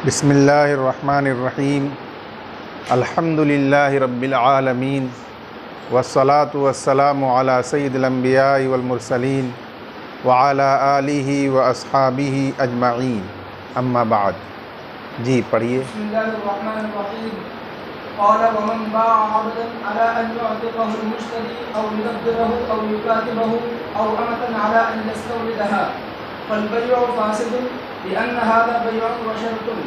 बिस्मिल्लाहिर्रहमानिर्रहीम अल्हम्दुलिल्लाहि रब्बिल आलमीन वस्सलातु वस्सलामु अला सय्यिदिल अंबियाइ वल मुरसलीन व अला आलिहि व अस्हाबिहि अजमाइन अम्मा बाद। जी पढ़िए। बिस्मिल्लाहिर्रहमानिर्रहीम। क़ाल वमन बाअ अब्दन अला अन युअतिक़हु al-मुश्तरी औ युदब्बिरहु औ युकातिबहु औ अमतन अला अन यस्तवरिदहा फ़ल-बैअु फ़ासिदुन लिअन्न हाज़ा बैअुन व शर्तुन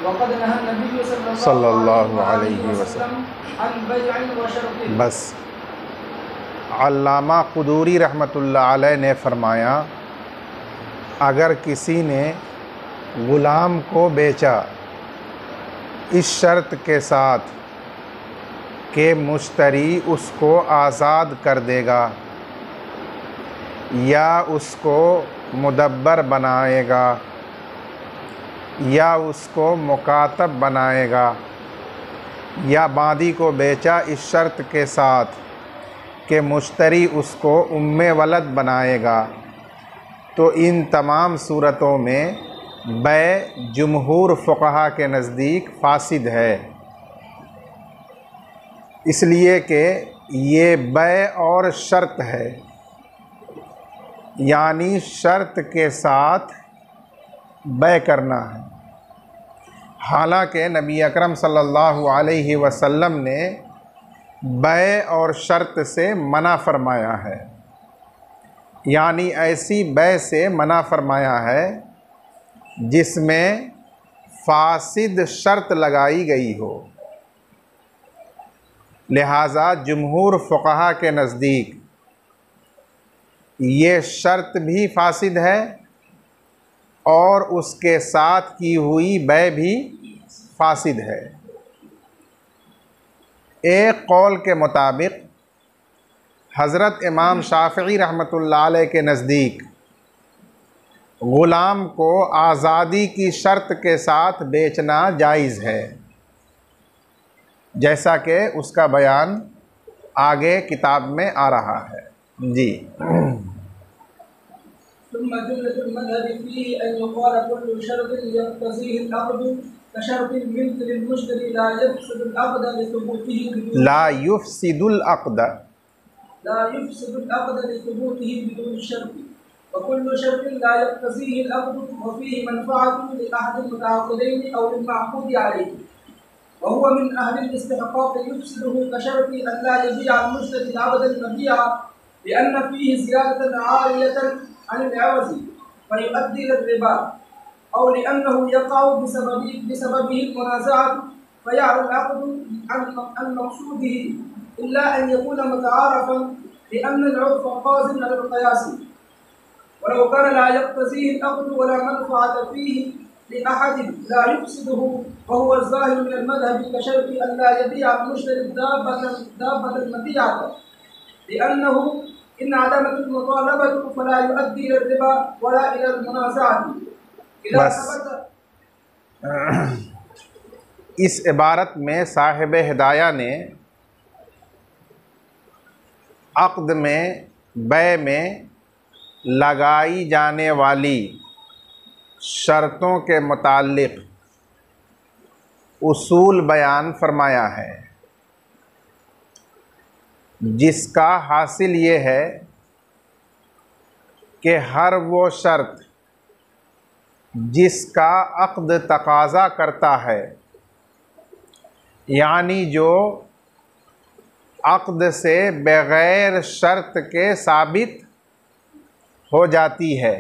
वक़द नहा नबी सल्लल्लाहु अलैहि वसल्लम अन बैअin व शर्तिन। बस अल्लामा क़ुदूरी रहमतुल्लाह अलैह ने फरमाया, अगर किसी ने ग़ुलाम को बेचा इस शर्त के साथ कि मुश्तरी उसको आज़ाद कर देगा या उसको मुदब्बर बनाएगा या उसको मुकातब बनाएगा, या बादी को बेचा इस शर्त के साथ कि मुश्तरी उसको उम्मे वलद बनाएगा, तो इन तमाम सूरतों में बै जुमहूर फ़ुक़हा के नज़दीक फ़ासिद है, इसलिए कि ये बै और शर्त है, यानी शर्त के साथ बै करना है। हालांकि नबी अकरम सल्लल्लाहु अलैहि वसल्लम ने बै और शर्त से मना फरमाया है, यानी ऐसी बै से मना फरमाया है जिसमें फ़ासिद शर्त लगाई गई हो। लिहाजा जुमहूर फ़ुक़हा के नज़दीक ये शर्त भी फ़ासिद है और उसके साथ की हुई बै भी फ़ासिद है। एक कौल के मुताबिक हज़रत इमाम शाफ़िई रहमतुल्लाह अलैह के नज़दीक ग़ुलाम को आज़ादी की शर्त के साथ बेचना जायज़ है, जैसा कि उसका बयान आगे किताब में आ रहा है। जी। ला युफ़सिदुल अक़द वकुल्लु शर्तिन ला यक़्तज़ीहि अल-अक़द व फ़ीहि मनफ़अतुन लिअहदिल मुतअक़िदैन औ लिल-मअक़ूद अलैहि व हुवा मिन अहलिल इस्तिहक़ाक़ युफ़सिदुहु कशर्ति अन ला यबीअ al-मुश्तरी अबदन मबीअ लिअन्न फ़ीहि ज़ियादतन आरियतन अन al-अवज़ फ़युअद्दी इला-रिबा औ लिअन्नहु यक़अउ बिसबबिहि al-मुनाज़अतु फ़यअरु al-अक़द अन मक़सूदिहि इल्ला अन यकून मुतआरफ़न लिअन्न al-उर्फ़ क़ाज़िन अला al-क़यास वलौ कान ला यक़्तज़ीहि अल-अक़द वला मनफ़अत फ़ीहि लिअहद ला युफ़सिदुहु वहुव ज़ाहिर मिन al-मज़हब कशर्ति अन ला यबीअ al-मुश्तरी दाब्बतन मबीअत लिअन्नहु इन अदमत al-मुतालबत फ़ला युअद्दी इला-रिबा वला इला al-मुनाज़अत इला सबत। इस इबारत में साहिब हिदाया ने अक़द में बै में लगाई जाने वाली शर्तों के मुताल्लिक़ उसूल बयान फरमाया है, जिसका हासिल ये है कि हर वो शर्त जिसका अक़द तक़ाज़ा करता है, यानी जो अक़द से बग़ैर शर्त के साबित हो जाती है,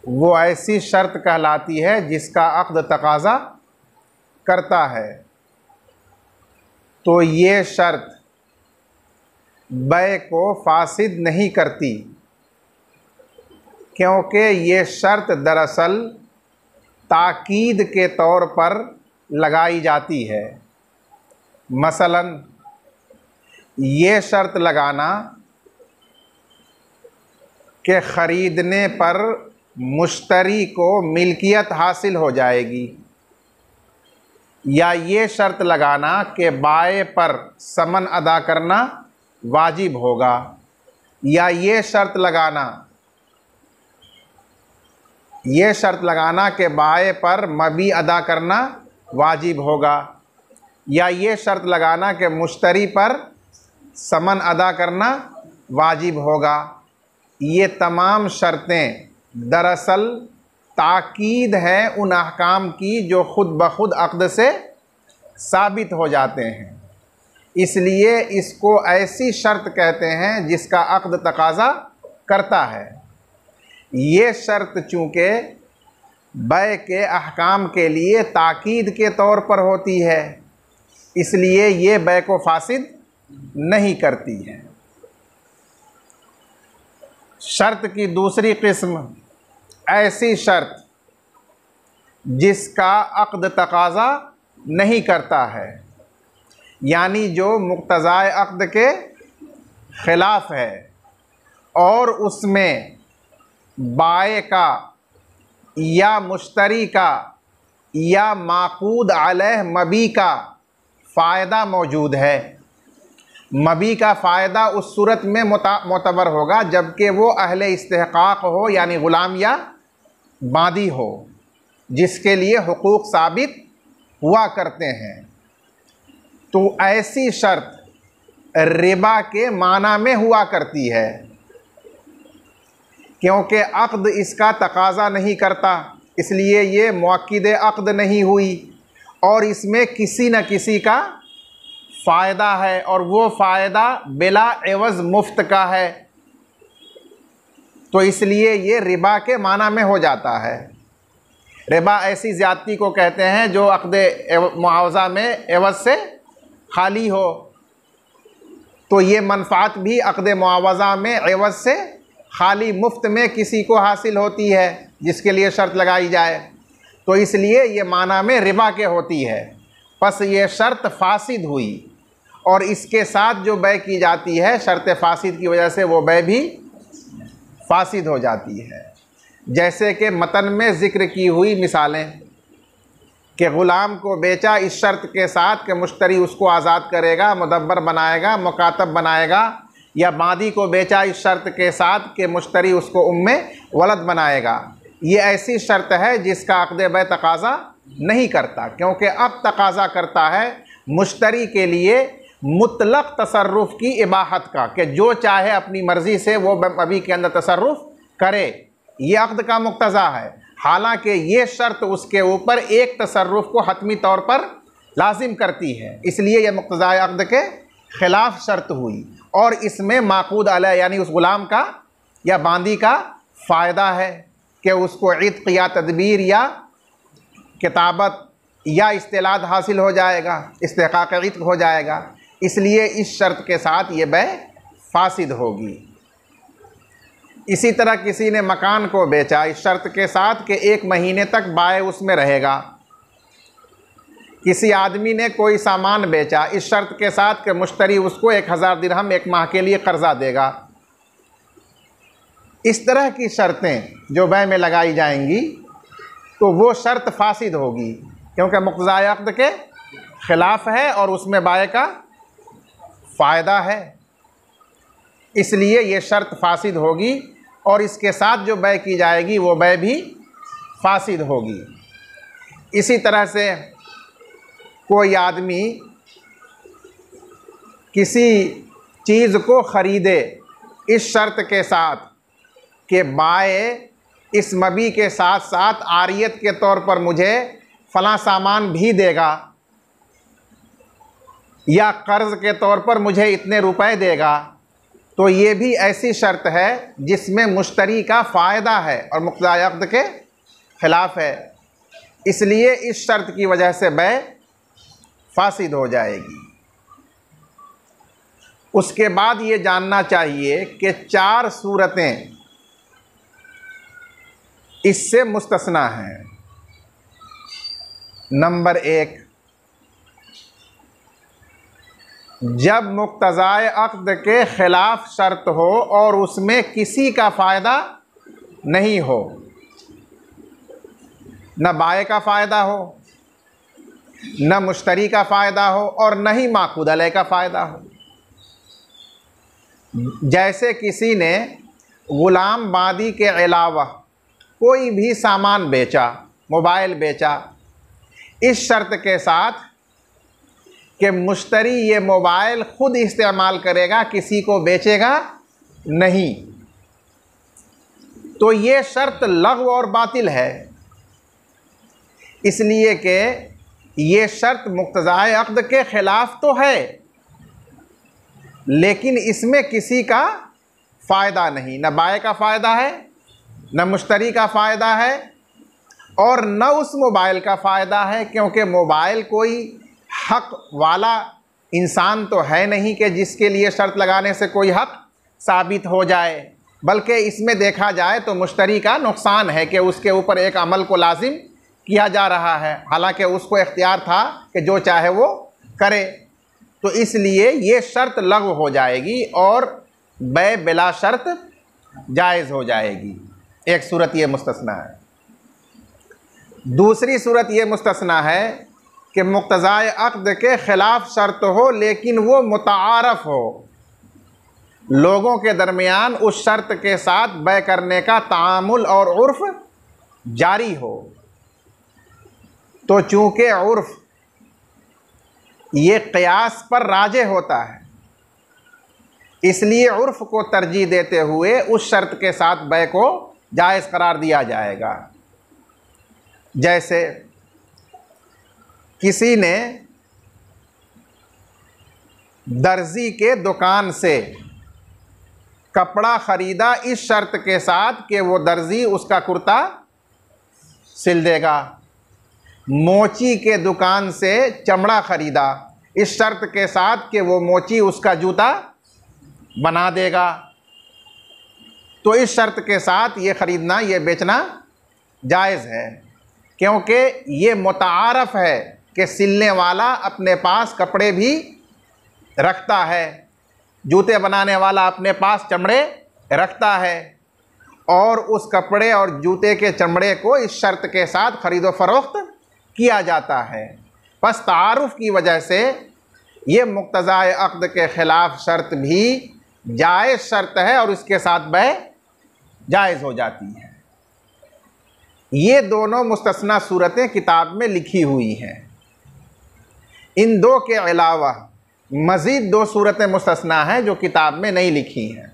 वो ऐसी शर्त कहलाती है जिसका अक़द तक़ाज़ा करता है। तो ये शर्त बै को फ़ासिद नहीं करती, क्योंकि ये शर्त दरअसल ताकीद के तौर पर लगाई जाती है। मसलन ये शर्त लगाना कि ख़रीदने पर मुश्तरी को मिल्कियत हासिल हो जाएगी, या ये शर्त लगाना कि बाए पर समन अदा करना वाजिब होगा, या ये शर्त लगाना ये शर्त लगाना कि बाय पर मबी अदा करना वाजिब होगा, या ये शर्त लगाना कि मुश्तरी पर समन अदा करना वाजिब होगा, ये तमाम शर्तें दरअसल ताकीद है उन अहकाम की जो ख़ुद ब खुद अक़्द से साबित हो जाते हैं। इसलिए इसको ऐसी शर्त कहते हैं जिसका अक़्द तकाज़ा करता है। ये शर्त चूँकि बै के अहकाम के लिए ताकीद के तौर पर होती है, इसलिए ये बै को फासिद नहीं करती है। शर्त की दूसरी किस्म ऐसी शर्त जिसका अक़्द तकाज़ा नहीं करता है, यानी जो मुक़्तज़ाए अक़्द के ख़िलाफ़ है और उसमें बाय का या मुश्तरी का या माक़ूद अलैह मबी का फ़ायदा मौजूद है। मबी का फ़ायदा उस सूरत में मोतबर होगा जबकि वो अहले इस्तिहक़ाक़ हो, यानी ग़ुलाम या बादी हो, जिसके लिए हुकूक साबित हुआ करते हैं। तो ऐसी शर्त रिबा के माना में हुआ करती है, क्योंकि अक़्द इसका तकाज़ा नहीं करता, इसलिए ये मुअक्किद अक़्द नहीं हुई और इसमें किसी न किसी का फ़ायदा है और वो फ़ायदा बिला एवज़ मुफ्त का है, तो इसलिए ये रिबा के माना में हो जाता है। रिबा ऐसी ज़्यादती को कहते हैं जो अक़्द मुआवज़ा में एवज़ से खाली हो, तो ये मनफ़ात भी अक़्द मुआवज़ा में एवज़ से खाली मुफ्त में किसी को हासिल होती है जिसके लिए शर्त लगाई जाए, तो इसलिए ये माना में रिबा के होती है। बस ये शर्त फासिद हुई और इसके साथ जो बै की जाती है शर्त फासिद की वजह से वो बै भी फासिद हो जाती है। जैसे कि मतन में ज़िक्र की हुई मिसालें कि ग़ुलाम को बेचा इस शर्त के साथ कि मुश्तरी उसको आज़ाद करेगा, मुदब्बर बनाएगा, मुकातब बनाएगा, या मादी को बेचा इस शर्त के साथ कि मुश्तरी उसको उम्मे वलद बनाएगा। ये ऐसी शर्त है जिसका अक़्द बै तकाज़ा नहीं करता, क्योंकि अब तकाज़ा करता है मुश्तरी के लिए मुतलक तसर्रुफ़ की इबाहत का, कि जो चाहे अपनी मर्ज़ी से वो अभी के अंदर तसर्रुफ़ करे, ये अक़्द का मुक्तज़ा है। हालांकि ये शर्त उसके ऊपर एक तसर्रुफ़ को हतमी तौर पर लाजिम करती है, इसलिए यह मुक्तज़ाए अक़्द के ख़िलाफ़ शर्त हुई और इसमें माक़ूद अलैह यानी उस ग़ुलाम का या बांदी का फ़ायदा है कि उसको इत्क़ या तदबीर या किताबत या इस्तिलाद हासिल हो जाएगा, इस्तिहक़ाक़ इत्क़ हो जाएगा, इसलिए इस शर्त के साथ ये बै फासिद होगी। इसी तरह किसी ने मकान को बेचा इस शर्त के साथ कि 1 महीने तक बाय उसमें रहेगा। किसी आदमी ने कोई सामान बेचा इस शर्त के साथ कि मुश्तरी उसको 1000 दिरहम 1 माह के लिए कर्ज़ा देगा। इस तरह की शर्तें जो बै में लगाई जाएंगी तो वो शर्त फासिद होगी, क्योंकि मुक़्तज़ाए अक़्द के ख़िलाफ़ है और उसमें बाय का फ़ायदा है, इसलिए ये शर्त फासिद होगी और इसके साथ जो बै की जाएगी वो बै भी फासिद होगी। इसी तरह से कोई आदमी किसी चीज़ को ख़रीदे इस शर्त के साथ कि बाय इस मबी के साथ साथ आरियत के तौर पर मुझे फ़लाँ सामान भी देगा या कर्ज़ के तौर पर मुझे इतने रुपए देगा, तो ये भी ऐसी शर्त है जिसमें मुश्तरी का फ़ायदा है और मुक़्तज़ाए अक़्द के ख़िलाफ़ है, इसलिए इस शर्त की वजह से बै फासिद हो जाएगी। उसके बाद ये जानना चाहिए कि 4 सूरतें इससे मुस्तस्ना हैं। नंबर 1, जब मुक़्तज़ाए अक़्द के ख़िलाफ़ शर्त हो और उसमें किसी का फ़ायदा नहीं हो, न बाय का फ़ायदा हो, न मुश्तरी का फ़ायदा हो और न ही माक़ूद अलैह का फ़ायदा हो। जैसे किसी ने ग़ुलाम बादी के अलावा कोई भी सामान बेचा, मोबाइल बेचा, इस शर्त के साथ कि मुश्तरी ये मोबाइल खुद इस्तेमाल करेगा, किसी को बेचेगा नहीं, तो ये शर्त लग़्व और बातिल है। इसलिए कि ये शर्त मुक़्तज़ाए अक़्द के ख़िलाफ़ तो है, लेकिन इसमें किसी का फ़ायदा नहीं, न बाय का फ़ायदा है, न मुश्तरी का फ़ायदा है, और न उस मोबाइल का फ़ायदा है, क्योंकि मोबाइल कोई हक़ वाला इंसान तो है नहीं कि जिसके लिए शर्त लगाने से कोई हक़ साबित हो जाए, बल्कि इसमें देखा जाए तो मुश्तरी का नुकसान है कि उसके ऊपर एक अमल को लाजिम किया जा रहा है, हालांकि उसको इख्तियार था कि जो चाहे वो करे। तो इसलिए ये शर्त लग़्व हो जाएगी और बै बिला शर्त जायज़ हो जाएगी। एक सूरत ये मुस्तस्ना है। दूसरी सूरत ये मुस्तस्ना है कि मुक़्तज़ाए अक़्द के ख़िलाफ़ शर्त हो, लेकिन वो मुतारफ़ हो, लोगों के दरमियान उस शर्त के साथ बै करने का तामुल और उर्फ़ जारी हो। तो चूँकि उर्फ़ ये क़ियास पर राजे होता है, इसलिए उर्फ़ को तरजीह देते हुए उस शर्त के साथ बै को जायज़ करार दिया जाएगा। जैसे किसी ने दर्जी के दुकान से कपड़ा ख़रीदा इस शर्त के साथ कि वो दर्जी उसका कुर्ता सिल देगा, मोची के दुकान से चमड़ा ख़रीदा इस शर्त के साथ कि वो मोची उसका जूता बना देगा, तो इस शर्त के साथ ये ख़रीदना, ये बेचना जायज़ है, क्योंकि ये मुतारफ़ है कि सिलने वाला अपने पास कपड़े भी रखता है, जूते बनाने वाला अपने पास चमड़े रखता है, और उस कपड़े और जूते के चमड़े को इस शर्त के साथ ख़रीदो फ़रोख्त किया जाता है। बस तारुफ़ की वजह से ये मुक़्तज़ाए अक़्द के ख़िलाफ़ शर्त भी जायज़ शर्त है और इसके साथ बै जायज़ हो जाती है। ये दोनों मुस्तस्ना सूरतें किताब में लिखी हुई हैं। इन दो के अलावा मज़ीद दो सूरतें मुस्तस्ना हैं जो किताब में नहीं लिखी हैं।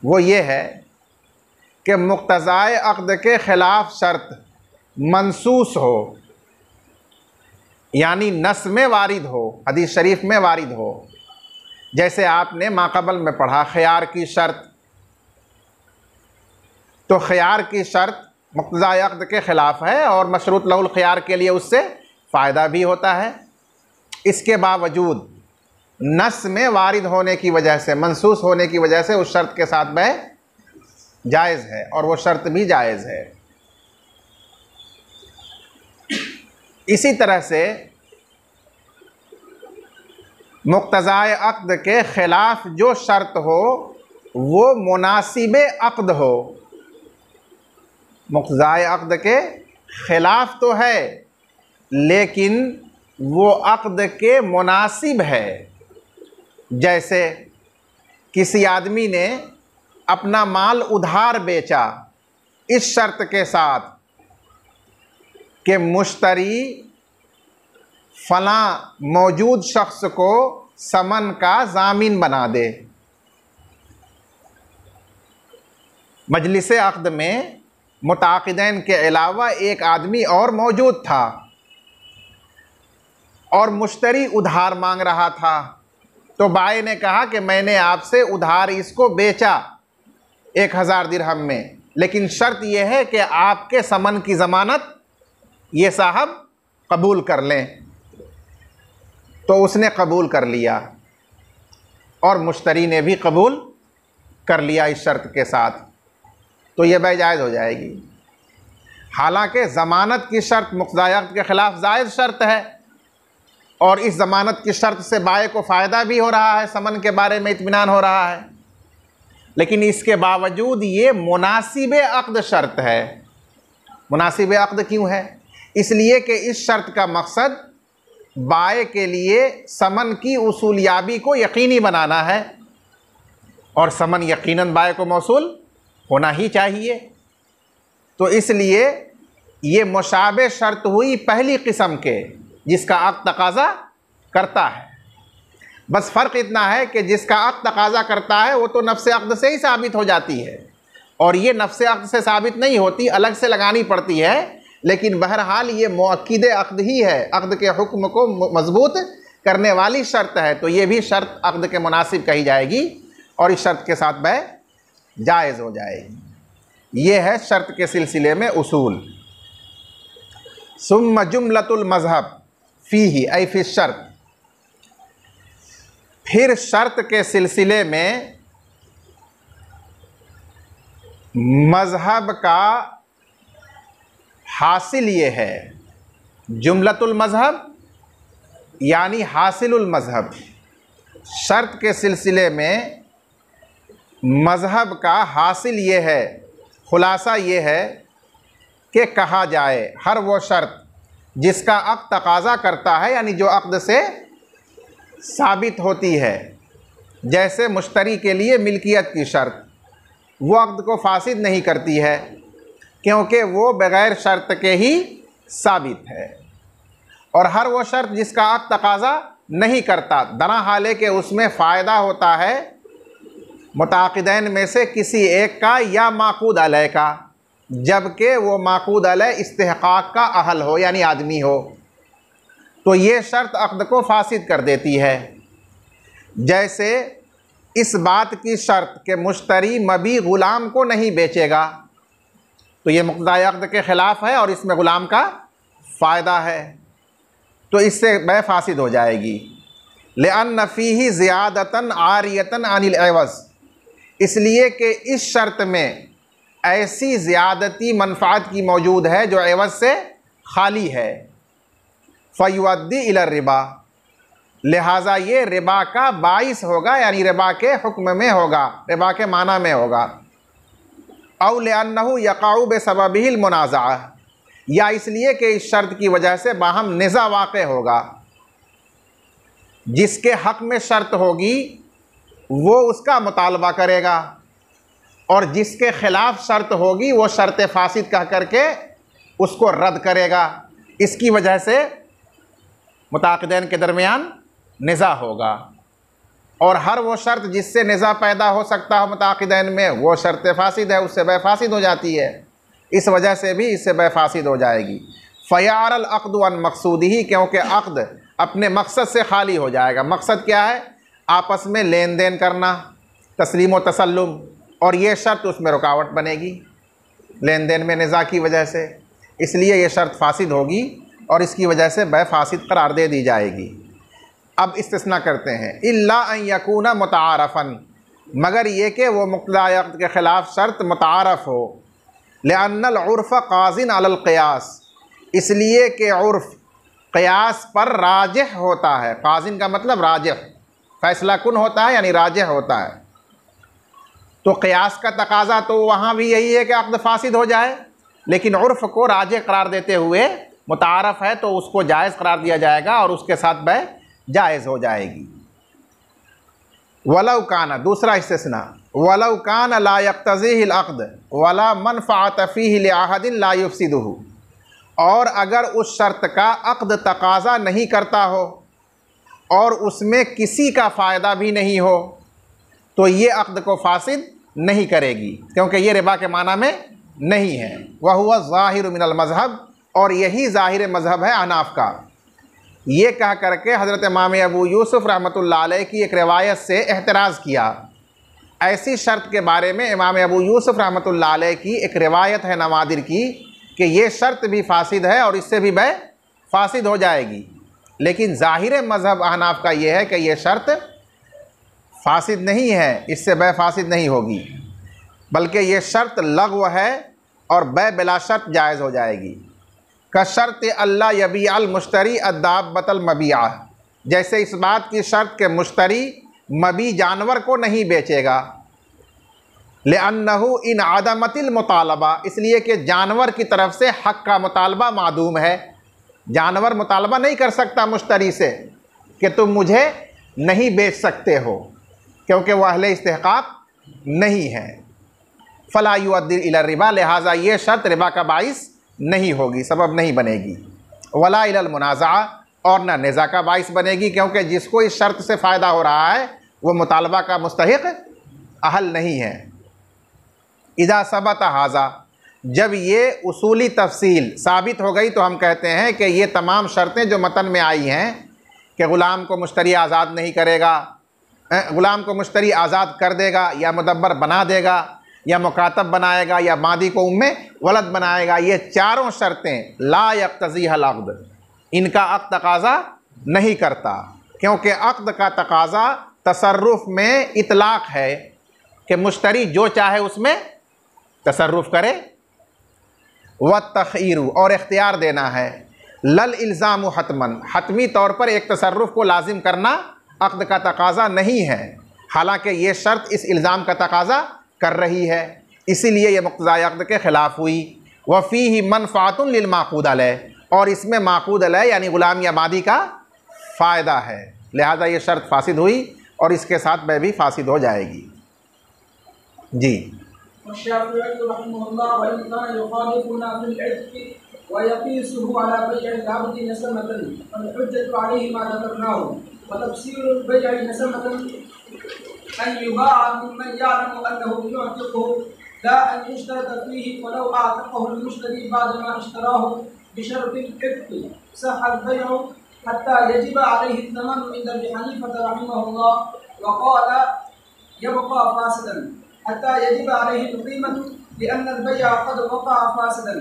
वो ये है कि मुक़्तज़ाए अक़्द के ख़िलाफ़ शर्त मनसूस हो, यानी नस में वारिद हो, हदीस शरीफ में वारिद हो। जैसे आपने माक़बल में पढ़ा ख़ियार की शर्त, तो ख़ियार की शर्त मुक़्तज़ाए अक़्द के ख़िलाफ़ है और मशरूत लहुल ख़ियार के लिए उससे फ़ायदा भी होता है। इसके बावजूद नस में वारिद होने की वजह से, मनसूस होने की वजह से उस शर्त के साथ बै जायज़ है और वो शर्त भी जायज़ है। इसी तरह से मुक़्तज़ाए अक़्द के ख़िलाफ़ जो शर्त हो वो मुनासिबे अक़्द हो। मुक़्तज़ाए अक़्द के ख़िलाफ़ तो है, लेकिन वो अक़्द के मुनासिब है। जैसे किसी आदमी ने अपना माल उधार बेचा इस शर्त के साथ कि मुश्तरी फ़लाँ मौजूद शख्स को समन का ज़ामिन बना दे। मजलिस अक़्द में मुताक़िदैन के अलावा एक आदमी और मौजूद था और मुश्तरी उधार मांग रहा था, तो बाई ने कहा कि मैंने आपसे उधार इसको बेचा 1000 दिरहम में, लेकिन शर्त यह है कि आपके समन की ज़मानत ये साहब कबूल कर लें। तो उसने कबूल कर लिया और मुश्तरी ने भी कबूल कर लिया इस शर्त के साथ, तो ये बै जायज़ हो जाएगी। हालांकि ज़मानत की शर्त मुक़्तज़ाए अक़्द के ख़िलाफ़ जायज़ शर्त है और इस ज़मानत की शर्त से बाय को फ़ायदा भी हो रहा है, समन के बारे में इत्मीनान हो रहा है, लेकिन इसके बावजूद ये मुनासिबे अक़्द शर्त है। मुनासिबे अक़्द क्यों है? इसलिए कि इस शर्त का मकसद बाय के लिए समन की उसूलियाबी को यकीनी बनाना है और समन यकीनन बाय को मौसूल होना ही चाहिए। तो इसलिए ये मुशाबे शर्त हुई पहली किस्म के, जिसका अक़्द तकाज़ा करता है। बस फ़र्क इतना है कि जिसका अक़्द तकाज़ा करता है वो तो नफ्स अक़्द से ही साबित हो जाती है, और ये नफ्स अक़्द से साबित नहीं होती, अलग से लगानी पड़ती है। लेकिन बहरहाल ये मुअक्किद अक़्द ही है, अक़्द के हुक्म को मजबूत करने वाली शर्त है। तो ये भी शर्त अक़्द के मुनासिब कही जाएगी और इस शर्त के साथ बै जायज़ हो जाएगी। ये है शर्त के सिलसिले में उसूल। सुम्मा जुमलतुल मज़हब फ़ीही ऐ फ़ी शर्त, फिर शर्त के सिलसिले में मज़हब का हासिल ये है, जुमलतुल मज़हब यानी हासिलुल मज़हब, शर्त के सिलसिले में मज़हब का हासिल ये है, खुलासा ये है कि कहा जाए हर वो शर्त जिसका अक़्द तकाज़ा करता है, यानी जो अक़्द से साबित होती है। जैसे मुश्तरी के लिए मिल्कियत की शर्त, वो अक़्द को फासिद नहीं करती है क्योंकि वो बग़ैर शर्त के ही साबित है। और हर वो शर्त जिसका अक़्द तकाज़ा नहीं करता, दरा हाले के उसमें फ़ायदा होता है मुताक़िदैन में से किसी एक का या माक़ूद अलैह का, जबकि वो माक़ूद अलैह इस्तिहक़ाक़ का अहल हो यानी आदमी हो, तो ये शर्त अक़्द को फासिद कर देती है। जैसे इस बात की शर्त कि मुश्तरी मबी ग़ुलाम को नहीं बेचेगा, तो ये मुक़्तज़ाए अक़्द के ख़िलाफ़ है और इसमें ग़ुलाम का फ़ायदा है, तो इससे बै फासिद हो जाएगी। लिअन्न फ़ीही ज़ियादतन आरियतन अनिल एवज़, इसलिए कि इस शर्त में ऐसी ज़्यादती मनफ़ात की मौजूद है जो एवज़ से खाली है। फ़युअद्दी इलर रिबा, लिहाजा ये रिबा का बाइस होगा, यानी रिबा के हुक्म में होगा, रिबा के माना में होगा। औ लिअन्नहु यक़अउ बिसबबिहिल मुनाज़अह, या इसलिए कि इस शर्त की वजह से बाहम निज़ा वाक़े होगा। जिसके हक़ में शर्त होगी वो उसका मुतालबा करेगा और जिसके ख़िलाफ़ शर्त होगी वो शर्त फासिद कह करके उसको रद्द करेगा। इसकी वजह से मुताक़िदैन के दरमियान निज़ा होगा, और हर वो शर्त जिससे निज़ा पैदा हो सकता हो मुताक़िदैन में, वो शर्त फासिद है, उससे बै फासिद हो जाती है। इस वजह से भी इससे बै फासिद हो जाएगी। फ़यारल अक़्दु अन मक़सूदिही, क्योंकि अक़्द अपने मकसद से खाली हो जाएगा। मकसद क्या है? आपस में लेन देन करना, तस्लीम व तसल्लुम, और ये शर्त उसमें रुकावट बनेगी लेन देन में निज़ा की वजह से, इसलिए ये शर्त फासिद होगी और इसकी वजह से बै फासिद करार दे दी जाएगी। अब इस्तिस्ना करते हैं, इल्ला अन यकूना मुतारफ़न, मगर ये कि वो मुक़्तज़ाए अक़्द के ख़िलाफ़ शर्त मुतारफ़ हो। लिअन्नल उर्फ़ क़ाज़िन अलल क़ियास, इसलिए कि उर्फ़ क़ियास पर राजिह होता है। क़ाज़िन का मतलब राजिह, फ़ैसला कुन होता है यानी राजिह होता है। तो क़ियास का तकाज़ा तो वहाँ भी यही है कि अक़्द फासिद हो जाए, लेकिन उर्फ़ को राजिह करार देते हुए मुतारफ़ है तो उसको जायज़ करार दिया जाएगा और उसके साथ बै जायज़ हो जाएगी। वलौ काना, दूसरा इस्तिस्ना, वलौ काना ला यक़्तज़ीहिल अक़्द वला मनफ़अत फ़ीहि लिअहदिन ला युफ़सिदुहु, और अगर उस शर्त का अक़्द तकाज़ा नहीं करता हो और उसमें किसी का फ़ायदा भी नहीं हो, तो ये अक़्द को फासिद नहीं करेगी, क्योंकि ये रिबा के माना में नहीं है। वह हुआ ज़ाहिर मिनल मज़हब, और यही ज़ाहिर मज़हब है अहनाफ़ का। ये कह करके हज़रत इमाम अबू यूसुफ़ रहमतुल्लाह अलैह की एक रिवायत से एहतराज़ किया। ऐसी शर्त के बारे में इमाम अबू यूसुफ़ रहमतुल्लाह अलैह की एक रिवायत है नवादिर की कि ये शर्त भी फासिद है और इससे भी बै फासिद हो जाएगी, लेकिन ज़ाहिर मज़हब अहनाफ़ का ये है कि ये शर्त फासिद नहीं है, इससे बै फासिद नहीं होगी, बल्कि ये शर्त लग़्व है और बै बिला शर्त जायज़ हो जाएगी। का शर्त अल्ला यबीअल मुश्तरी अद्दाब्बतल मबीआ, जैसे इस बात की शर्त के मुश्तरी मबी जानवर को नहीं बेचेगा। लिअन्नहु इन आदमतिल मुतालबा, इसलिए कि जानवर की तरफ से हक़ का मुतालबा मादूम है। जानवर मुतालबा नहीं कर सकता मुश्तरी से कि तुम मुझे नहीं बेच सकते हो, क्योंकि वह अहले इस्तिहक़ाक़ नहीं है। फ़ला युअद्दी इला रिबा, लिहाजा ये शर्त रिबा का बाइस नहीं होगी, सबब नहीं बनेगी। वला इलल मुनाज़ा, और न निज़ा का बाइस बनेगी, क्योंकि जिसको इस शर्त से फ़ायदा हो रहा है वो मुतालबा का मुस्तहिक़ अहल नहीं है। इज़ा सबत हाज़ा, जब ये उसूली तफसील साबित हो गई तो हम कहते हैं कि ये तमाम शर्तें जो मतन में आई हैं कि ग़ुलाम को मुश्तरी आज़ाद नहीं करेगा, ग़ुलाम को मुश्तरी आज़ाद कर देगा या मुदब्बर बना देगा या मुकातब बनाएगा या मादी को उम्मे वलद बनाएगा, ये चारों शर्तें ला यक़्तज़ीहल अक़्द, इनका अक़्द तकाज़ा नहीं करता, क्योंकि अक़्द का तकाज़ा तसर्रुफ़ में इतलाक़ है कि मुश्तरी जो चाहे उसमें तसर्रुफ़ करे, व तख़यीरु, और इख्तियार देना है, लल इल्ज़ामु हतमन, हतमी तौर पर एक तसर्रुफ़ को लाजिम करना अक़्द का तकाज़ा नहीं है, हालांकि ये शर्त इस इल्ज़ाम का तकाज़ा कर रही है, इसीलिए ये मुक़्तज़ाए अक़्द के ख़िलाफ़ हुई। व फ़ीही मनफ़अतुन लिल माक़ूद अलैह, और इसमें माक़ूद अलैह यानी ग़ुलाम या मादी का फ़ायदा है, लिहाजा ये शर्त फ़ासिद हुई और इसके साथ वह भी फ़ासिद हो जाएगी। जी। हत्ता यजिब अलैहि क़ीमत लिअन्न al-bay'a क़द वक़अ फ़ासिदन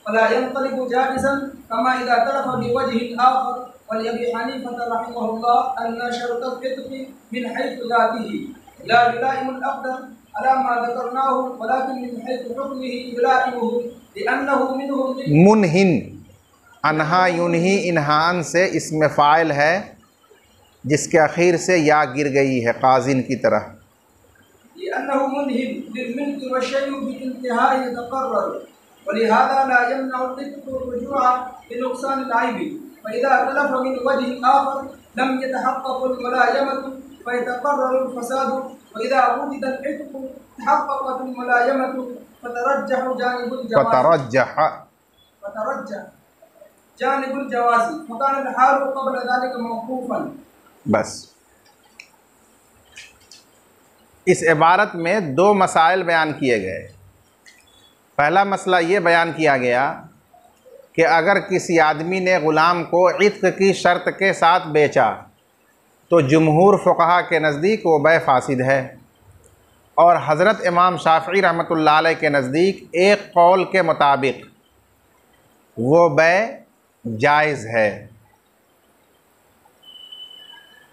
फ़ला यंक़लिबु जाइज़न कमा इज़ा तलफ़ बिवजहिन आख़र वलिअबी हनीफ़ह रहिमहुल्लाह अन्न शर्त al-क़ित्क़ मिन हैथु ज़ातिही ला युलाइमु al-अक़्द अला मा ज़करनाहु वलाकिन मिन हैथु हुक्मिही युलाइमुहु लिअन्नहु मिनहु मुनहिन, अनहा युनही इन्हान से इसमें फ़ाइल है जिसके आखिर से या गिर गई है काज़िन की तरह। लिअन्नहु मुनहिन लिल-मिल्क व शय'उ बिइंतिहाइ यतक़र्रर वलिहाज़ा ला यमनअु al-क़ित्क़ रुजूअ लिनुक़सान al-ऐब फ़इज़ा तलफ़ मिन वजहिन आख़र लम यतहक़क़ al-मुलायमत फ़यतक़र्रर al-फ़साद वइज़ा वुजिद al-क़ित्क़ तहक़क़त al-मुलायमत फ़तरज्जह जानिबुल जवाज़ फ़कान al-हाल क़ब्ल ज़ालिका मौक़ूफ़न। बस इस इबारत में दो मसाइल बयान किए गए। पहला मसला ये बयान किया गया कि अगर किसी आदमी ने ग़ुलाम को इत्क़ की शर्त के साथ बेचा तो जमहूर फ़ुक़हा के नज़दीक वो बै फ़ासिद है, और हज़रत इमाम शाफ़िई रहमतुल्लाह अलैह के नज़दीक एक कौल के मुताबिक वो बै जायज़ है।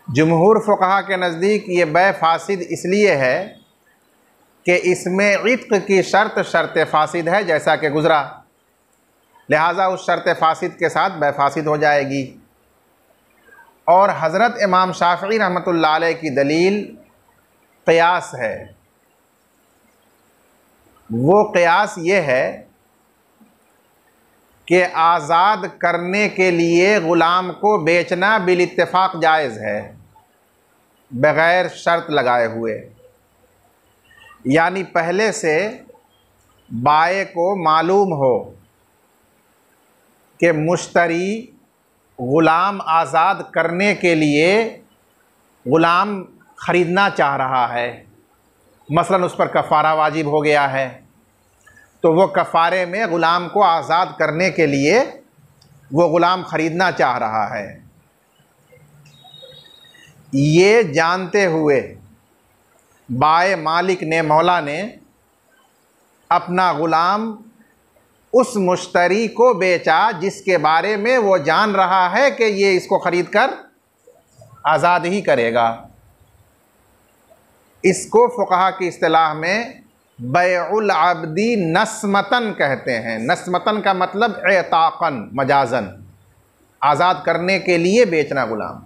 जमहूर फ़ुक़हा के नज़दीक ये बै फ़ासिद इसलिए है कि इसमें इत्क़ की शर्त फ़ासिद है जैसा कि गुज़रा, लिहाजा उस शर्त फ़ासिद के साथ बै फ़ासिद हो जाएगी। और हज़रत इमाम शाफ़िई रहमतुल्लाह अलैह की दलील क़ियास है। वो क़ियास ये है कि आज़ाद करने के लिए ग़ुलाम को बेचना बिल इत्तिफ़ाक़ जायज़ है बग़ैर शर्त लगाए हुए, यानी पहले से बाए को मालूम हो कि मुश्तरी ग़ुलाम आज़ाद करने के लिए ग़ुलाम ख़रीदना चाह रहा है, मसलन उस पर कफ़ारा वाजिब हो गया है, तो वो कफ़ारे में ग़ुलाम को आज़ाद करने के लिए वो ग़ुलाम ख़रीदना चाह रहा है। ये जानते हुए बाए मालिक ने, मौला ने अपना ग़ुलाम उस मुश्तरी को बेचा जिसके बारे में वो जान रहा है कि ये इसको ख़रीद कर आज़ाद ही करेगा। इसको फ़ुक़हा की इस्तिलाह में बैउल अब्दी नस्मतन कहते हैं। नस्मतन का मतलब एताक़न मजाज़न, आज़ाद करने के लिए बेचना ग़ुलाम।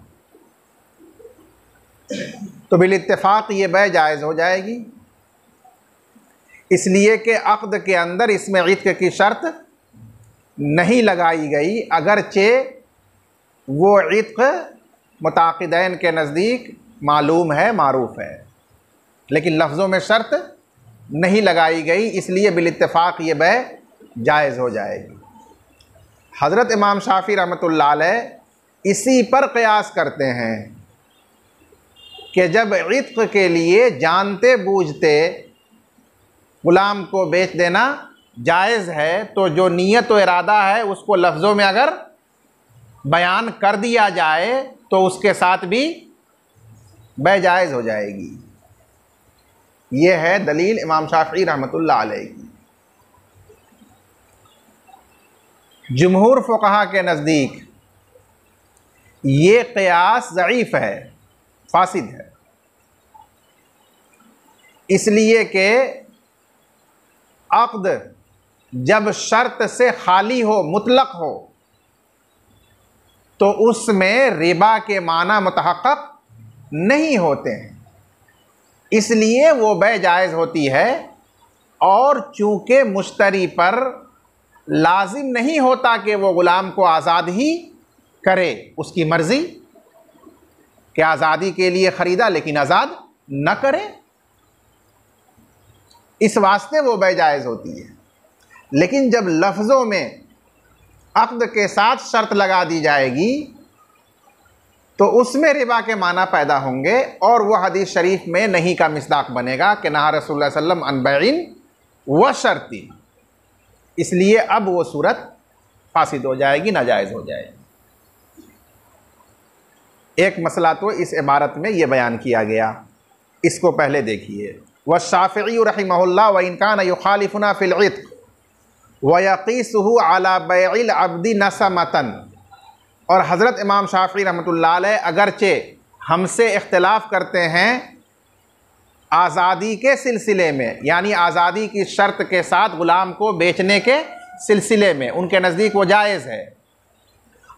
तो बिल इत्तिफ़ाक़ ये बै जायज़ हो जाएगी, इसलिए कि अक़्द के अंदर इसमें इत्क़ की शर्त नहीं लगाई गई, अगरचे वो इत्क़ मुताक़िदैन के नज़दीक मालूम है, मारूफ़ है, लेकिन लफ्ज़ों में शर्त नहीं लगाई गई, इसलिए बिल-इत्तिफाक ये बै जायज़ हो जाएगी। हज़रत इमाम शाफ़ी रहमतुल्लाह अलैह इसी पर क़यास करते हैं कि जब इत्क़ के लिए जानते बूझते ग़ुलाम को बेच देना जायज़ है, तो जो नीयत व इरादा है उसको लफ्ज़ों में अगर बयान कर दिया जाए तो उसके साथ भी बै जायज़ हो जाएगी। ये है दलील इमाम शाफ़ी रहमतुल्लाह अलैह की। जुमहूर फ़ुक़हा के नज़दीक ये क़यास ज़ईफ़ है, फासिद है, इसलिए कि अक़्द जब शर्त से खाली हो, मुतलक़ हो, तो उसमें रिबा के माना मुतहक़्क़क़ नहीं होते हैं, इसलिए वो बै जायज़ होती है। और चूँकि मुश्तरी पर लाजिम नहीं होता कि वो ग़ुलाम को आज़ाद ही करे, उसकी मर्ज़ी कि आज़ादी के लिए ख़रीदा लेकिन आज़ाद न करे, इस वास्ते वो बै जायज़ होती है। लेकिन जब लफ्ज़ों में अक़्द के साथ शर्त लगा दी जाएगी तो उसमें रिबा के माना पैदा होंगे और वह हदीस शरीफ में नहीं का मिस्दाक़ बनेगा कि नहा रसूलुल्लाह सल्लल्लाहु अलैहि वसल्लम अन बैइन व शर्ती, इसलिए अब वो सूरत फासिद हो जाएगी, नाजायज़ हो जाएगी। एक मसला तो इस इबारत में ये बयान किया गया, इसको पहले देखिए। व शाफ़िई रहिमहुल्लाह व इन कान युखालिफुना फ़िल इत्क़ व यक़ीसुहु अला बैइल अब्दी नसमतन, और हज़रत इमाम शाफ़ी रहमतुल्लाह अलैह अगरचे हमसे इख्तिलाफ़ करते हैं आज़ादी के सिलसिले में, यानी आज़ादी की शर्त के साथ ग़ुलाम को बेचने के सिलसिले में उनके नज़दीक वो जायज़ है,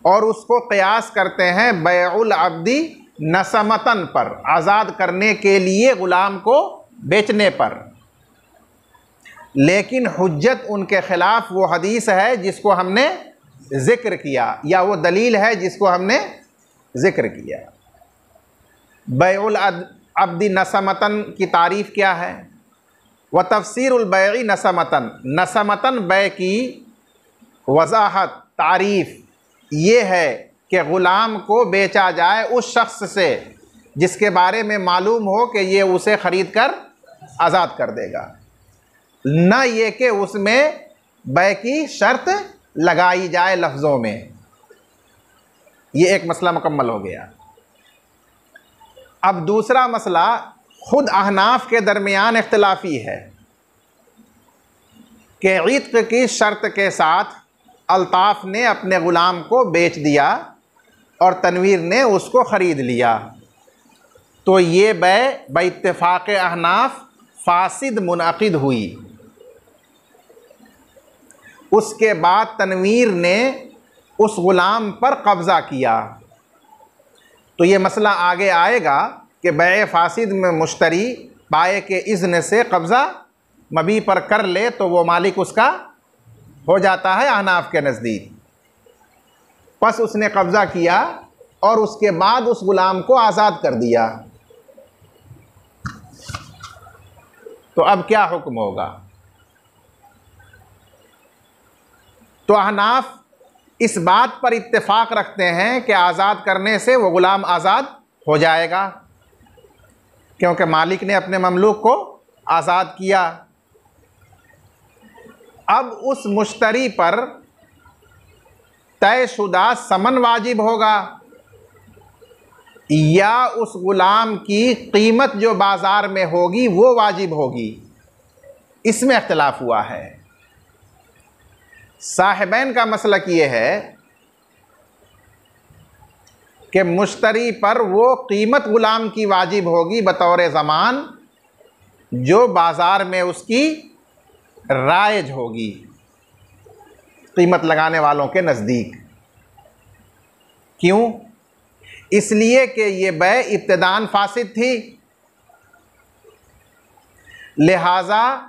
और उसको क़यास करते हैं बैउल अब्दी नसमतन पर, आज़ाद करने के लिए ग़ुलाम को बेचने पर। लेकिन हुज्जत उनके ख़िलाफ़ वो हदीस है जिसको हमने ज़िक्र किया, या वो दलील है जिसको हमने ज़िक्र किया। बैउल अब्दी नसमतन की तारीफ़ क्या है? व तफ़सीरुल बैई नसमतन, नसमतन बै की वज़ाहत, तारीफ़ ये है कि ग़ुलाम को बेचा जाए उस शख्स से जिसके बारे में मालूम हो कि ये उसे ख़रीद कर आज़ाद कर देगा, न ये कि उसमें बै की शर्त लगाई जाए लफ्ज़ों में। ये एक मसला मुकम्मल हो गया। अब दूसरा मसला खुद अहनाफ के दरमियान इख्तिलाफी है कि इत्क़ की शर्त के साथ अल्ताफ़ ने अपने ग़ुलाम को बेच दिया और तनवीर ने उसको ख़रीद लिया, तो ये बै इत्तिफ़ाक़ अहनाफ फासिद मुनअक़िद हुई। उसके बाद तनवीर ने उस ग़ुलाम पर कब्ज़ा किया, तो ये मसला आगे आएगा कि बै फासिद में मुश्तरी बाए के इज़्न से कब्ज़ा मबी पर कर ले तो वो मालिक उसका हो जाता है अहनाफ के नज़दीक। बस उसने कब्ज़ा किया और उसके बाद उस ग़ुलाम को आज़ाद कर दिया, तो अब क्या हुक्म होगा? तो अहनाफ इस बात पर इत्तेफाक रखते हैं कि आज़ाद करने से वो ग़ुलाम आज़ाद हो जाएगा, क्योंकि मालिक ने अपने ममलूक को आज़ाद किया। अब उस मुश्तरी पर तयशुदा समन वाजिब होगा या उस ग़ुलाम की कीमत जो बाज़ार में होगी वो वाजिब होगी, इसमें इख्तिलाफ हुआ है। साहिबैन का मसलक ये है कि मुश्तरी पर वो कीमत ग़ुलाम की वाजिब होगी बतौर ज़मान जो बाज़ार में उसकी राइज होगी कीमत लगाने वालों के नज़दीक। क्यों? इसलिए कि ये बै इब्तिदान फासिद थी, लिहाजा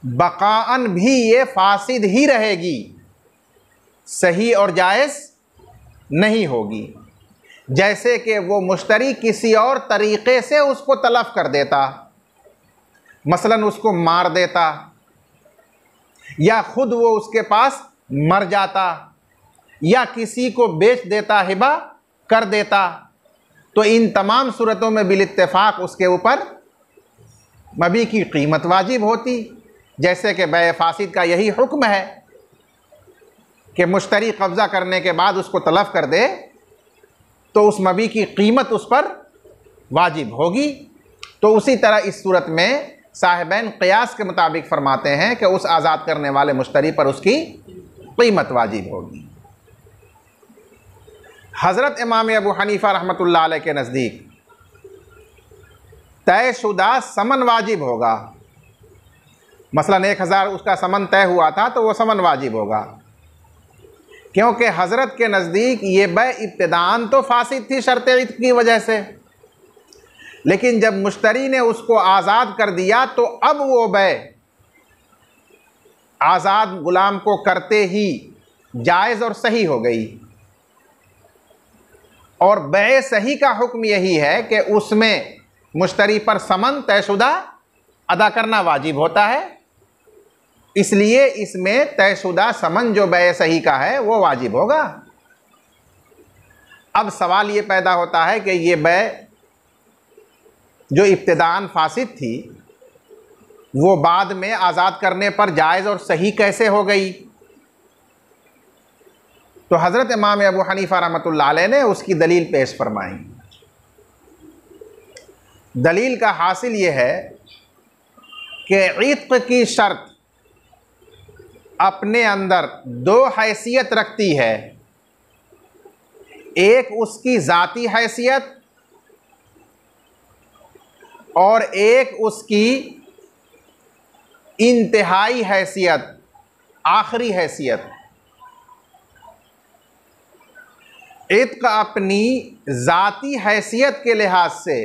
बकाअन भी ये फासिद ही रहेगी, सही और जायज़ नहीं होगी। जैसे कि वो मुश्तरी किसी और तरीक़े से उसको तलफ़ कर देता, मसलन उसको मार देता या खुद वो उसके पास मर जाता या किसी को बेच देता, हिबा कर देता, तो इन तमाम सूरतों में बिल-इत्तेफाक उसके ऊपर मबी की कीमत वाजिब होती। जैसे कि बै फासिद का यही हुक्म है कि मुश्तरी कब्ज़ा करने के बाद उसको तलफ़ कर दे तो उस मबी की कीमत उस पर वाजिब होगी। तो उसी तरह इस सूरत में साहिबैन क़ियास के मुताबिक फरमाते हैं कि उस आज़ाद करने वाले मुश्तरी पर उसकी कीमत वाजिब होगी। हज़रत इमाम अबू हनीफ़ा रहमतुल्लाह अलैह के नज़दीक तयशुदा समन वाजिब होगा। मसलन 1000 उसका समन तय हुआ था तो वो समन वाजिब होगा, क्योंकि हज़रत के नज़दीक ये बै इब्तिदान तो फासिद थी शर्त इत्क़ की वजह से, लेकिन जब मुश्तरी ने उसको आज़ाद कर दिया तो अब वो बै आज़ाद ग़ुलाम को करते ही जायज़ और सही हो गई। और बै सही का हुक्म यही है कि उसमें मुश्तरी पर समन तयशुदा अदा करना वाजिब होता है, इसलिए इसमें तयशुदा समन जो बै सही का है वो वाजिब होगा। अब सवाल ये पैदा होता है कि ये बै जो इब्तिदान फासिद थी वो बाद में आज़ाद करने पर जायज़ और सही कैसे हो गई? तो हज़रत इमाम अबू हनीफ़ा रहमतुल्लाह अलैह ने उसकी दलील पेश फरमाई। दलील का हासिल ये है कि इत्क़ की शर्त अपने अंदर दो हैसियत रखती है, एक उसकी ज़ाती हैसियत और एक उसकी इंतहाई हैसियत, आखिरी हैसियत। इत्क़ अपनी ज़ाती हैसियत के लिहाज से,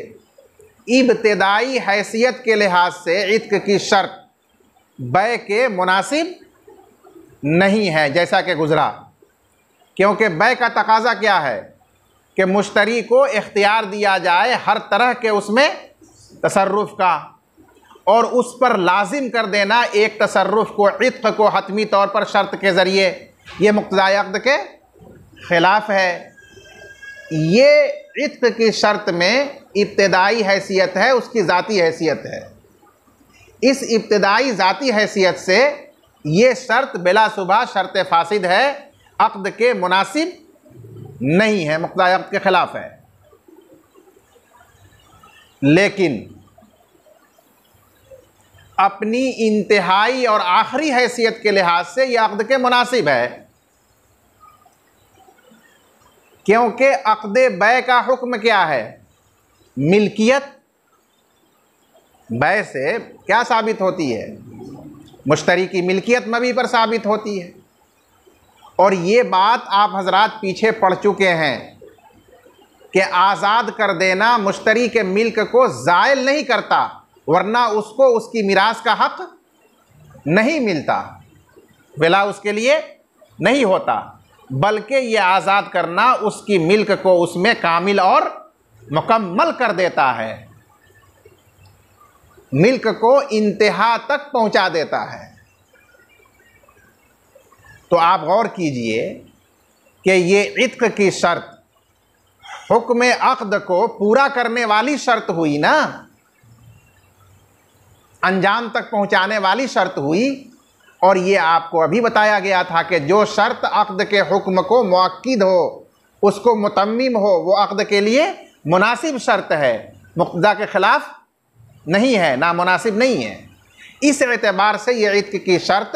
इब्तिदाई हैसियत के लिहाज से इत्क़ की शर्त बै के मुनासिब नहीं है, जैसा कि गुज़रा। क्योंकि बै का तकाज़ा क्या है कि मुश्तरी को इख्तियार दिया जाए हर तरह के उसमें तसर्रुफ़ का, और उस पर लाजिम कर देना एक तसर्रुफ़ को, इत्क़ को हतमी तौर पर शर्त के ज़रिए, ये मुक़्तज़ाए अक़्द के ख़िलाफ़ है। ये इत्क़ की शर्त में इब्तिदाई हैसियत है, उसकी ज़ाती हैसियत है। इस इब्तिदाई ज़ाती हैसियत से ये शर्त बिलाशुबा शर्त फासिद है, अक़्द के मुनासिब नहीं है, मुक़्तज़ाए अक़्द के ख़िलाफ़ है। लेकिन अपनी इंतहाई और आखिरी हैसियत के लिहाज से यह अक़्द के मुनासिब है, क्योंकि अक़्द बै का हुक्म क्या है? मिल्कियत। बै से क्या साबित होती है? मुश्तरी की मिल्कियत मबी पर साबित होती है। और ये बात आप हजरात पीछे पढ़ चुके हैं कि आज़ाद कर देना मुश्तरी के मिल्क को ज़ायल नहीं करता, वरना उसको उसकी मिरास का हक़ नहीं मिलता, विला उसके लिए नहीं होता, बल्कि ये आज़ाद करना उसकी मिल्क को उसमें कामिल और मुकम्मल कर देता है, मिल्क को इंतहा तक पहुंचा देता है। तो आप गौर कीजिए कि ये इत्क़ की शर्त हुक्म अक़्द को पूरा करने वाली शर्त हुई ना, अंजाम तक पहुंचाने वाली शर्त हुई। और ये आपको अभी बताया गया था कि जो शर्त अक़्द के हुक्म को मुअक्किद हो, उसको मुतम्मिम हो, वो अक़्द के लिए मुनासिब शर्त है, मुक़्तदा के ख़िलाफ़ नहीं है, ना मुनासिब नहीं है। इस एतबार से ये इत्क़ की शर्त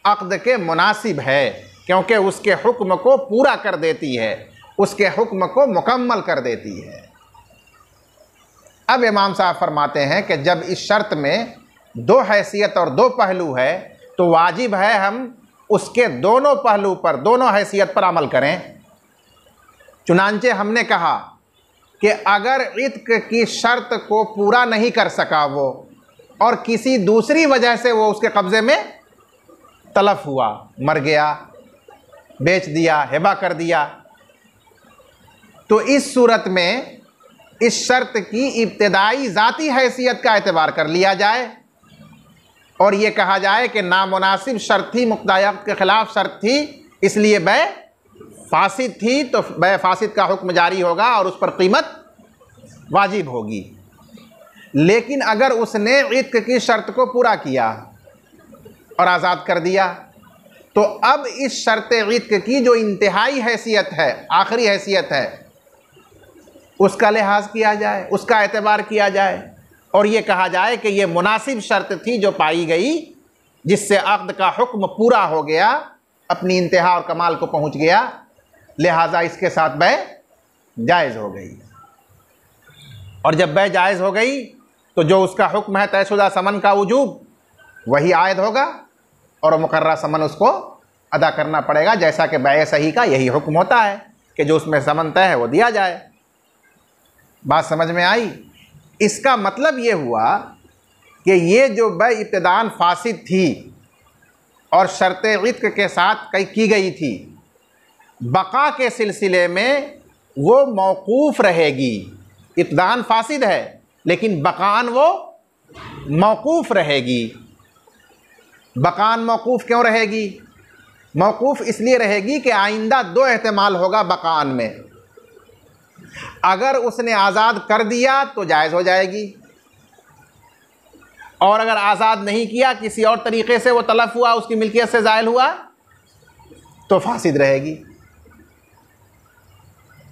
अक़्द के मुनासिब है, क्योंकि उसके हुक्म को पूरा कर देती है, उसके हुक्म को मुकम्मल कर देती है। अब इमाम साहब फरमाते हैं कि जब इस शर्त में दो हैसियत और दो पहलू है तो वाजिब है हम उसके दोनों पहलू पर, दोनों हैसियत पर अमल करें। चुनांचे हमने कहा कि अगर इत्क़ की शर्त को पूरा नहीं कर सका वो, और किसी दूसरी वजह से वो उसके कब्ज़े में तलफ़ हुआ, मर गया, बेच दिया, हिबा कर दिया, तो इस सूरत में इस शर्त की इब्तिदाई ज़ाती हैसियत का एतबार कर लिया जाए और ये कहा जाए कि नामुनासिब शर्त थी, मुक़्तदा अक़्द के ख़िलाफ़ शर्त थी, इसलिए बै फासिद थी, तो बै फासिद का हुक्म जारी होगा और उस पर कीमत वाजिब होगी। लेकिन अगर उसने इत्क की शर्त को पूरा किया और आज़ाद कर दिया, तो अब इस शर्त इत्क की जो इंतहाई हैसियत है, आखिरी हैसियत है, उसका लिहाज किया जाए, उसका एतबार किया जाए और ये कहा जाए कि ये मुनासिब शर्त थी जो पाई गई, जिससे अक़्द का हुक्म पूरा हो गया, अपनी इंतहा और कमाल को पहुँच गया, लिहाजा इसके साथ बै जायज़ हो गई। और जब बै जायज़ हो गई तो जो उसका हुक्म है तयशुदा समन का वजूब, वही आयद होगा और मुकर्रर समन उसको अदा करना पड़ेगा, जैसा कि बै सही का यही हुक्म होता है कि जो उसमें समन तय है वो दिया जाए। बात समझ में आई? इसका मतलब ये हुआ कि ये जो बै इब्तिदान फासिद थी और शर्त इत्क के साथ कई की गई थी, बका के सिलसिले में वो मौकूफ़ रहेगी। इब्तिदान फासिद है लेकिन बकान वो मौकूफ़ रहेगी। बकान मौकूफ़ क्यों रहेगी? मौकूफ़ इसलिए रहेगी कि आइंदा दो एहतमाल होगा बकान में। अगर उसने आज़ाद कर दिया तो जायज़ हो जाएगी, और अगर आज़ाद नहीं किया, किसी और तरीक़े से वो तलफ़ हुआ, उसकी मिल्कियत से ज़ायल हुआ, तो फासिद रहेगी।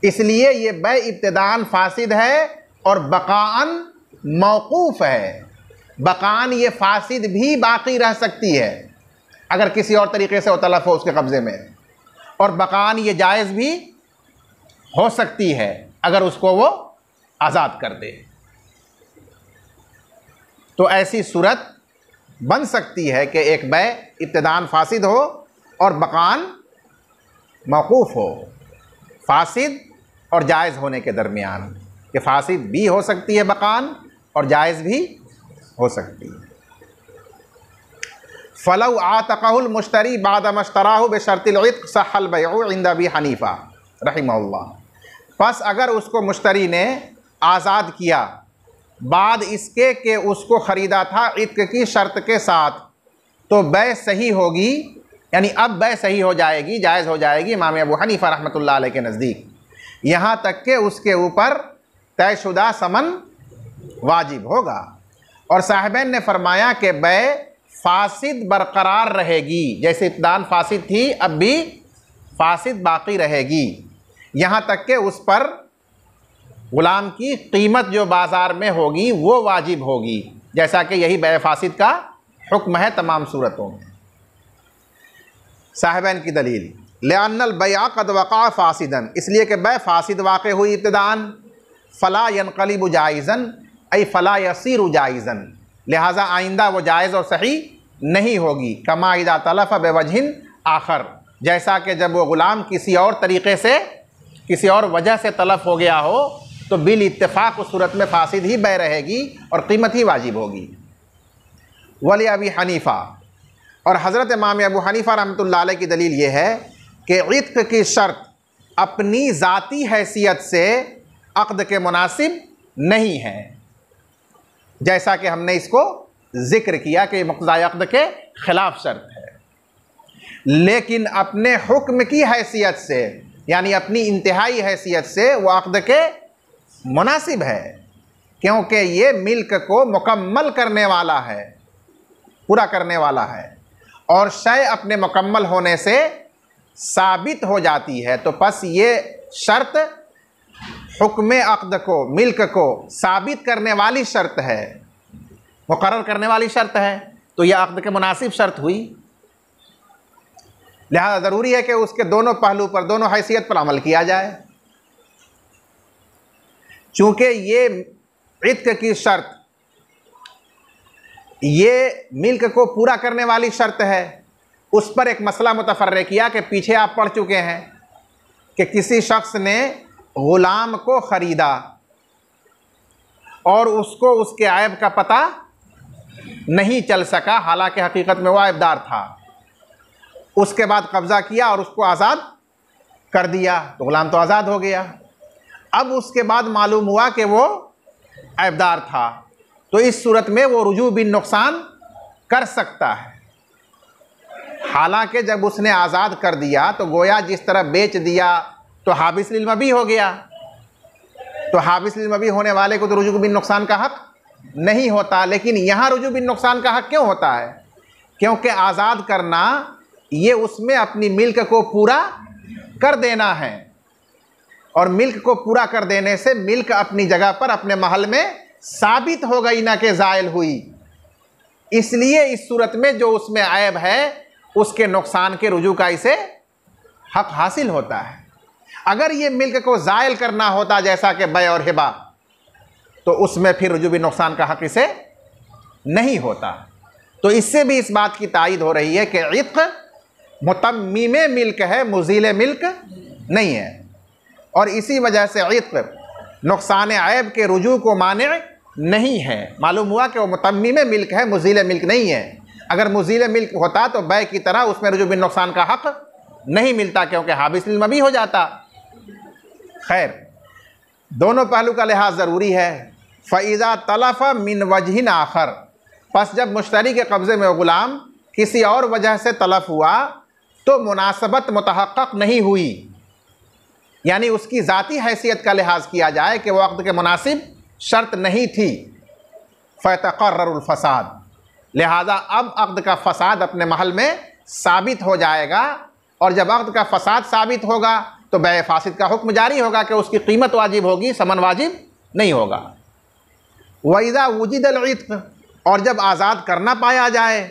इसलिए ये बै इब्तिदान फासिद है और बकान मौकूफ़ है। बकान ये फासिद भी बाकी रह सकती है अगर किसी और तरीक़े से वो तलफ़ हो उसके कब्ज़े में, और बकान ये जायज़ भी हो सकती है अगर उसको वो आज़ाद कर दे। तो ऐसी सूरत बन सकती है कि एक बै इब्तिदान फासिद हो और बकान मौकूफ़ हो, फासिद और जायज़ होने के दरमियान, कि फासिद भी हो सकती है बकान और जायज़ भी हो सकती है। फ़लौ आतक़हुल मुश्तरी बाद मश्तराहु बेशर्तिल इत्क़ सह्हल बैउ इंद अबी हनीफ़ा रहिमहुल्लाह। बस अगर उसको मुश्तरी ने आज़ाद किया बाद इसके कि उसको ख़रीदा था इत्क की शर्त के साथ, तो बै सही होगी, यानी अब बै सही हो जाएगी, जायज़ हो जाएगी इमाम अबू हनीफ़ा रहमतुल्लाह अलैह के नज़दीक, यहाँ तक कि उसके ऊपर तयशुदा समन वाजिब होगा। और साहिबैन ने फरमाया कि बै फासिद बरकरार रहेगी, जैसे इब्तिदान फासिद थी अब भी फासिद बाकी रहेगी, यहाँ तक कि उस पर ग़ुलाम की कीमत जो बाज़ार में होगी वो वाजिब होगी, जैसा कि यही बै फासिद का हुक्म है तमाम सूरतों में। साहिबैन की दलील लिअन्नल बैअ क़द वक़अ फासिदन, इसलिए कि बै फासिद वाक़ हुई इब्तिदान, फ़ला यनक़लिबु जाइज़न ऐ फ़ला यसीरु जाइज़न, लिहाजा आइंदा वो जायज़ और सही नहीं होगी। कमा इज़ा तलफ़ बेवजहिन आखर, जैसा कि जब वो ग़ुलाम किसी और तरीक़े से, किसी और वजह से तलफ़ हो गया हो, तो बिल इत्तिफ़ाक़ उस सूरत में फासिद ही बै रहेगी और कीमत ही वाजिब होगी। वली अबी हनीफ़ा, और हज़रत इमाम अबू हनीफ़ा रहमतुल्लाह अलैह की दलील ये है कि इत्क की शर्त अपनी ज़ाती हैसियत से अक़्द के मुनासिब नहीं है, जैसा कि हमने इसको ज़िक्र किया कि मुक़्तदा अक़्द के ख़िलाफ़ शर्त है, लेकिन अपने हुक्म की हैसियत से, यानी अपनी इंतहाई हैसियत से वो अक़्द के मुनासिब है, क्योंकि ये मिल्क को मुकम्मल करने वाला है, पूरा करने वाला है, और शय अपने मुकम्मल होने से साबित हो जाती है। तो बस ये शर्त हुक्म अक़्द को, मिल्क को साबित करने वाली शर्त है, मुकर्रर करने वाली शर्त है, तो यह अक़्द के मुनासिब शर्त हुई। लिहाजा ज़रूरी है कि उसके दोनों पहलू पर, दोनों हैसियत पर अमल किया जाए। चूँकि ये इत्क की शर्त ये मिल्क को पूरा करने वाली शर्त है, उस पर एक मसला मुतफ़र्रे किया कि पीछे आप पढ़ चुके हैं कि किसी शख्स ने ग़ुलाम को ख़रीदा और उसको उसके ऐब का पता नहीं चल सका, हालांकि हकीकत में वह ऐबदार था। उसके बाद कब्ज़ा किया और उसको आज़ाद कर दिया, तो ग़ुलाम तो आज़ाद हो गया। अब उसके बाद मालूम हुआ कि वो ऐबदार था, तो इस सूरत में वो रुजू बिन नुकसान कर सकता है। हालांकि जब उसने आज़ाद कर दिया तो गोया जिस तरह बेच दिया तो हाबिस लिल मबी हो गया, तो हाबिस लिल मबी होने वाले को तो रुजू बिन नुकसान का हक नहीं होता। लेकिन यहाँ रुजू बिन नुकसान का हक क्यों होता है? क्योंकि आज़ाद करना ये उसमें अपनी मिल्क को पूरा कर देना है, और मिल्क को पूरा कर देने से मिल्क अपनी जगह पर अपने महल में साबित हो गई, ना कि ज़ायल हुई। इसलिए इस सूरत में जो उसमें ऐब है उसके नुकसान के रुजू का इसे हक हासिल होता है। अगर ये मिल्क को ज़ायल करना होता जैसा कि बै और हिबा, तो उसमें फिर रुजू बिन नुकसान का हक इसे नहीं होता। तो इससे भी इस बात की तायीद हो रही है कि इत्क़ मुतम्मीम मिल्क है, मुज़ील मिल्क नहीं है। और इसी वजह से इत्क़ नुकसान ऐब के रुजू को माने नहीं है। मालूम हुआ कि वो मुतम्मीम मिल्क है, मुज़ील मिल्क नहीं है। अगर मुज़ील मिल्क होता तो बै की तरह उसमें रुजू बिन नुकसान का हक नहीं मिलता, क्योंकि हाबिस लिल मबी हो जाता। खैर, दोनों पहलू का लिहाज ज़रूरी है। फ़इज़ा तलफ़ मिन वजहिन आखर, बस जब मुश्तरी के कब्ज़े में ग़ुलाम किसी और वजह से तलफ़ हुआ तो मुनासबत मुतहक़्क़क़ नहीं हुई, यानी उसकी ज़ाती हैसियत का लिहाज किया जाए कि वह अक़्द के मुनासिब शर्त नहीं थी। फ़तक़र्ररुल फ़साद, लिहाजा अब अक़्द का फ़साद अपने महल में साबित हो जाएगा, और जब अक़्द का फ़साद साबित होगा तो बै फ़ासिद का हुक्म जारी होगा कि उसकी कीमत वाजिब होगी, समन वाजिब नहीं होगा। वइज़ा वुजिदल इत्क़, और जब आज़ाद करना पाया जाए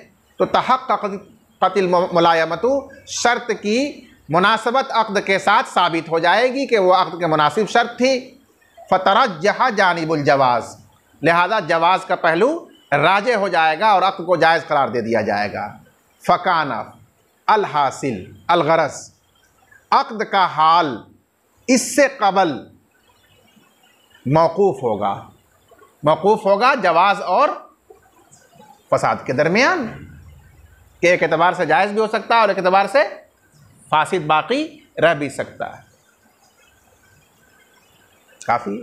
तो तहक़्क़क़तिल मुलायमतु, शर्त की मुनासबत अक़्द के साथ साबित हो जाएगी कि वह अक़्द के मुनासिब शर्त थी। फ़तरज्जह जानिबुल जवाज़, लिहाजा जवाज़ का पहलू राजे हो जाएगा और अक़्द को जायज़ करार दे दिया जाएगा। फ़काना अल हासिल अल गरज़, अक़्द का हाल इससे कबल मौक़ूफ़ होगा जवाज़ और फ़साद के दरमियान, कि एक एतबार से जायज़ भी हो सकता है और एक एतबार से फासिद बाकी रह भी सकता है। काफ़ी